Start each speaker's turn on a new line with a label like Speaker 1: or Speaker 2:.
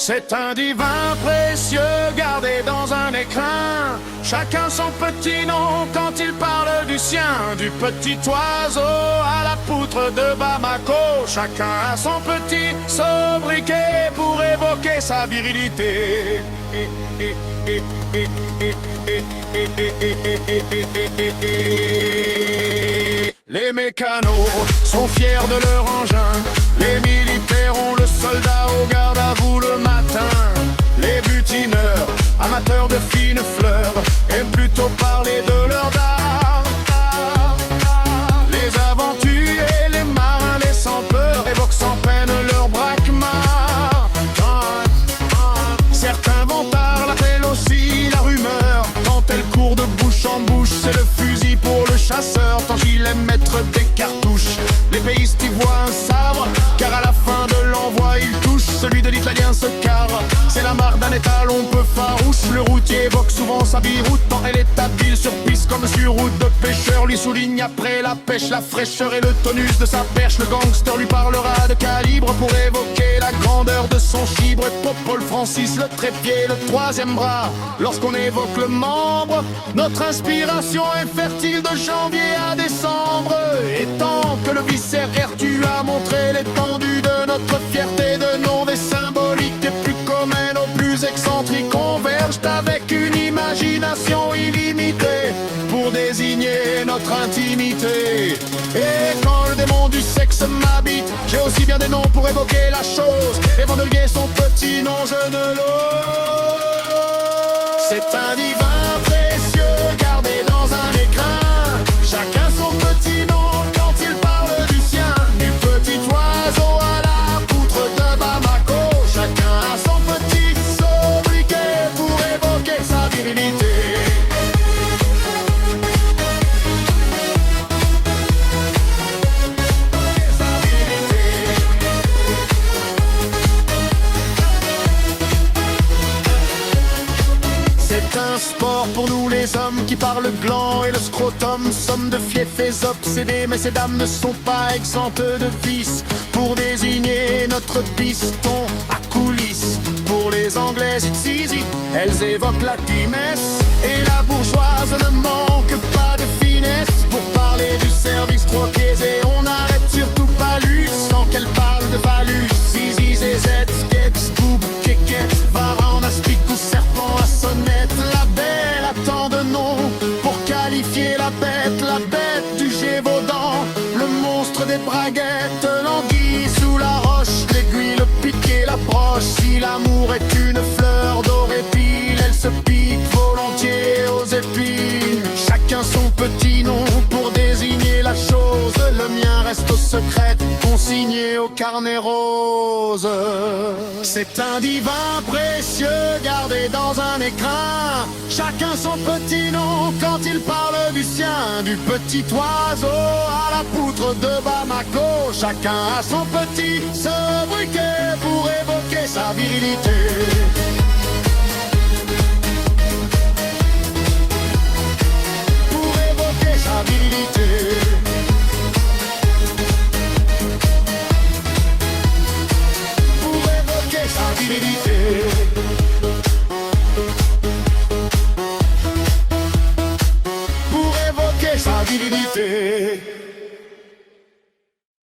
Speaker 1: C'est un divin précieux gardé dans un écrin. Chacun son petit nom quand il parle du sien. Du petit oiseau à la poutre de Bamako. Chacun a son petit sobriquet pour évoquer sa virilité. Les mécanos sont fiers de leur engin. Les militaires ont le soldat au garde à vous le matin. Les butineurs, amateurs de fines fleurs, aiment plutôt parler de leur art. Les aventuriers, les marins, les sans-peur évoquent sans peine leur braquemar. Certains vont par la telle aussi la rumeur. Quand elle court de bouche en bouche, c'est le fusil pour le chasseur. Tant qu'il aime mettre des cartouches, les péistes y voient un sabre, car à la fin de l'envoi il touche. Celui de l'italien se carre, c'est la marque d'un étalon peu farouche. Le routier évoque souvent sa biroute, tant elle est habile sur piste comme sur route de pêcheur. Lui souligne après la pêche la fraîcheur et le tonus de sa perche. Le gangster lui parlera de calibre pour évoquer la grandeur de son chibre. Et Paul Francis, le trépied, le troisième bras. Lorsqu'on évoque le membre, notre inspiration est fertile de janvier à décembre. Et tant que le viscère Ertu a montré l'étendue de notre fierté, de noms des symboliques des plus communs aux plus excentriques convergent avec une imagination illimitée pour désigner notre intimité. Et quand le démon du sexe m'habite, j'ai aussi bien des noms pour évoquer la chose. Et Vandelier, son petit nom, je ne l'ose. C'est un divin précieux gardé dans un écrin. Chacun son petit nom quand il parle du sien. Du petit oiseau à la poutre de Bamako. Chacun a son petit sobriquet pour évoquer sa virilité. C'est un sport pour nous les hommes qui parlent le gland et le scrotum. Somme de fiefs obsédés, mais ces dames ne sont pas exemptes de vices. Pour désigner notre piston à coulisses, pour les anglaises it's easy, elles évoquent la timesse. Et la bourgeoise ne manque pas de finesse pour parler du service troqué. Et on n'arrête surtout pas Luce sans qu'elle parle de Valus. Zizi, Zezette, Skeps, Boub, Kékette, Varan, Aspic ou Serpent à sonnette. La belle a tant de noms pour qualifier la bête du Gévaudan, le monstre des braguettes, l'anguille sous la roche, l'aiguille, le piquet, la broche. Si l'amour est une fleur dorée pile, elle se pique volontiers aux épines. Chacun son petit nom pour désigner la chose. Le mien reste au secret, consigné au carnet rose. C'est un divin précieux gardé dans un écrin. Chacun son petit nom quand il parle du sien. Du petit oiseau à la poutre de Bamako. Chacun a son petit sobriquet pour évoquer sa virilité. Pour évoquer sa virilité. Pour évoquer sa virilité. Pour évoquer sa virilité.